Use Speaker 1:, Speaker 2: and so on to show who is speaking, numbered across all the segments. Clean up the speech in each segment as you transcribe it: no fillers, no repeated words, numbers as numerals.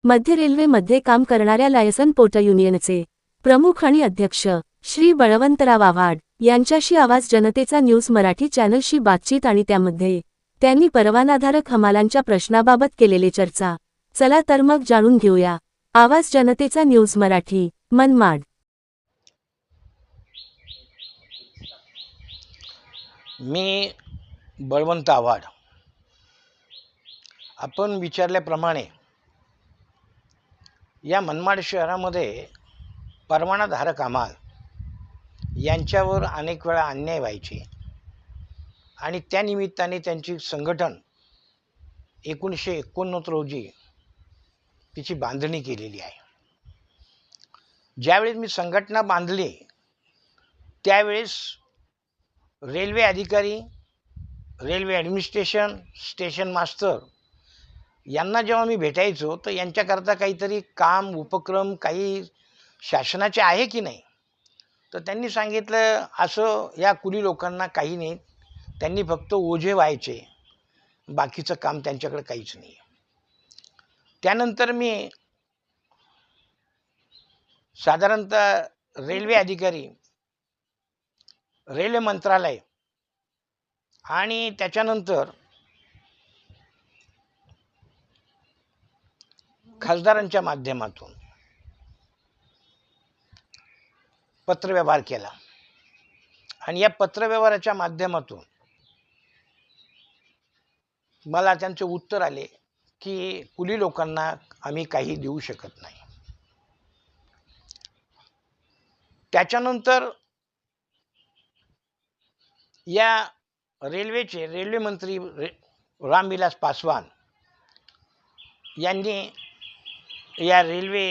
Speaker 1: मध्य रेल्वेमध्ये काम करणाऱ्या लायसन पोर्ट युनियनचे प्रमुख आणि अध्यक्ष श्री बळवंतराव आव्हाड यांच्याशी आवाज जनतेचा न्यूज मराठी चॅनलशी बातचीत आणि त्यामध्ये त्यांनी परवानाधारक हमालांच्या प्रश्नाबाबत केलेले चर्चा। चला तर मग जाणून घेऊया। आवाज जनतेचा न्यूज मराठी, मनमाड।
Speaker 2: मी बळवंत आव्हाड। आपण विचारल्याप्रमाणे या मनमाड शहरामध्ये परवानाधारक हमाल यांच्यावर अनेक वेळा अन्याय व्हायचे आणि त्या निमित्ताने त्यांची संघटन 1989 रोजी तिची बांधणी केलेली आहे। ज्यावेळेस मी संघटना बांधली त्यावेळेस रेल्वे अधिकारी, रेल्वे ॲडमिनिस्ट्रेशन, स्टेशन मास्टर यांना जेव्हा मी भेटायचो तर यांच्याकरता काहीतरी काम उपक्रम काही शासनाचे आहे की नाही, तर त्यांनी सांगितलं असं या कुली लोकांना काही नाही, त्यांनी फक्त ओझे व्हायचे, बाकीचं काम त्यांच्याकडे काहीच नाही। त्यानंतर मी साधारणतः रेल्वे अधिकारी, रेल्वे मंत्रालय आणि त्याच्यानंतर खासदारांच्या माध्यमातून पत्रव्यवहार केला आणि या पत्रव्यवहाराच्या माध्यमातून मला त्यांचे उत्तर आले की कुली लोकांना आम्ही काही देऊ शकत नाही। त्याच्यानंतर या रेल्वे मंत्री रामविलास पासवान यांनी या रेल्वे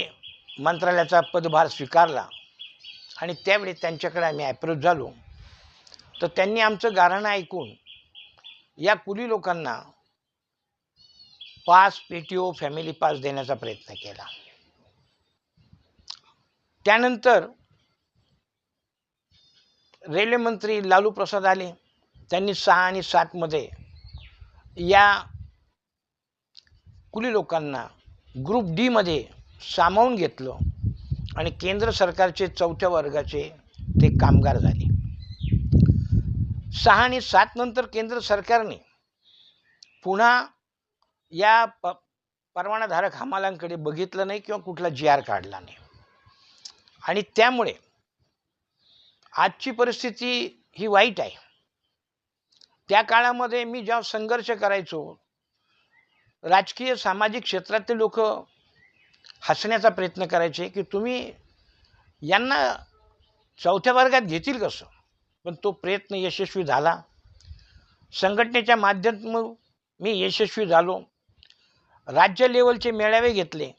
Speaker 2: मंत्रालयाचा पदभार स्वीकारला आणि त्यावेळी त्यांच्याकडे आम्ही अप्रोच झालो तर त्यांनी आमचं गाऱ्हाणं ऐकून या कुली लोकांना पास, PTO, फॅमिली पास देण्याचा प्रयत्न केला। त्यानंतर रेल्वे मंत्री लालू प्रसाद आले, त्यांनी 6 आणि 7 मध्ये या कुली लोकांना ग्रुप डी मध्ये सामावून घेतलं आणि केंद्र सरकारचे 4थ्या वर्गाचे ते कामगार झाले। 6 आणि 7 नंतर केंद्र सरकारने पुन्हा या परवानाधारक हमालांकडे बघितलं नाही किंवा कुठला GR काढला नाही आणि त्यामुळे आजची परिस्थिती ही वाईट आहे। त्या काळामध्ये मी जेव्हा संघर्ष करायचो, राजकीय सामाजिक क्षेत्रातले लोक हसण्याचा प्रयत्न करायचे की तुम्ही यांना 4थ्या वर्गात घेतील कसं, पण तो प्रयत्न यशस्वी झाला। संघटनेच्या माध्यमातून मी यशस्वी झालो। राज्य लेवलचे मेळावे घेतले,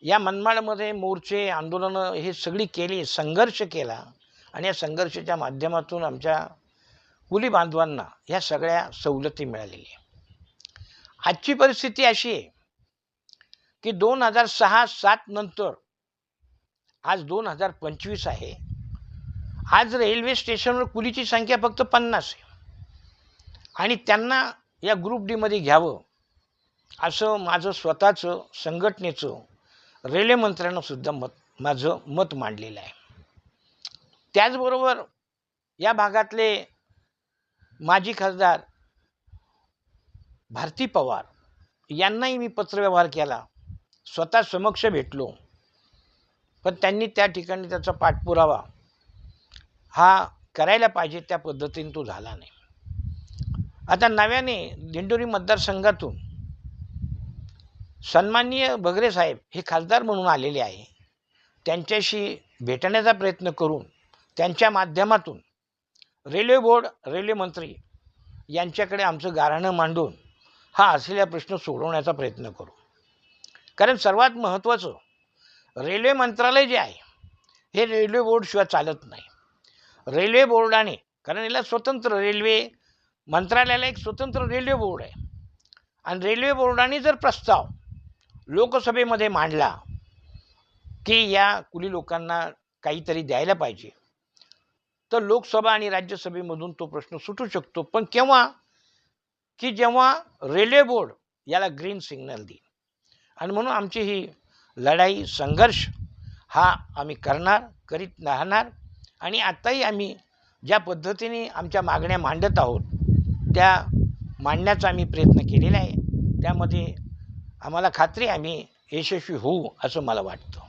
Speaker 2: या मनमाडमध्ये मोर्चे, आंदोलनं हे सगळी केली, संघर्ष केला आणि या संघर्षाच्या माध्यमातून आमच्या कुली बांधवांना ह्या सगळ्या सवलती मिळालेल्या। आजची परिस्थिती अशी आहे की 2006-7 नंतर आज 2025 आहे। आज रेल्वे स्टेशनवर कुलीची संख्या फक्त 50 आहे आणि त्यांना या ग्रुप डी मध्ये घ्यावं असं माझं स्वतःचं संघटनेचं रेल्वे मंत्र्यांना सुद्धा माझं मत मांडलेलं आहे। त्याचबरोबर या भागातले माजी खासदार भारती पवार यांनाही मी पत्रव्यवहार केला, स्वतः समक्ष भेटलो, पण त्यांनी त्या ठिकाणी त्याचा पाठपुरावा हा करायला पाहिजे त्या पद्धतीने तो झाला नाही। आता नव्याने दिंडोरी मतदारसंघातून सन्माननीय बगरे साहेब हे खासदार म्हणून आलेले आहे, त्यांच्याशी भेटण्याचा प्रयत्न करून त्यांच्या माध्यमातून रेल्वे बोर्ड, रेल्वे मंत्री यांच्याकडे आमचं गाऱ्हाणं मांडून हा असलेला प्रश्न सोडवण्याचा प्रयत्न करू। कारण सर्वात महत्त्वाचं रेल्वे मंत्रालय जे आहे हे रेल्वे बोर्डशिवाय चालत नाही। रेल्वे बोर्डाने, कारण याला स्वतंत्र रेल्वे मंत्रालयाला एक स्वतंत्र रेल्वे बोर्ड आहे आणि रेल्वे बोर्डाने जर प्रस्ताव लोकसभेमध्ये मांडला की या कुली लोकांना काहीतरी द्यायला पाहिजे, तर लोकसभा आणि राज्यसभेमधून तो प्रश्न सुटू शकतो। पण केव्हा की जेव्हा रेल्वे बोर्ड याला ग्रीन सिग्नल देईल। आणि म्हणून आमची ही लढाई संघर्ष हा आम्ही करीत राहणार. आणि आत्ताही आम्ही ज्या पद्धतीने आमच्या मागण्या मांडत आहोत त्या मांडण्याचा आम्ही प्रयत्न केलेला आहे. त्यामध्ये आम्हाला खात्री आम्ही यशस्वी होऊ असं मला वाटतं.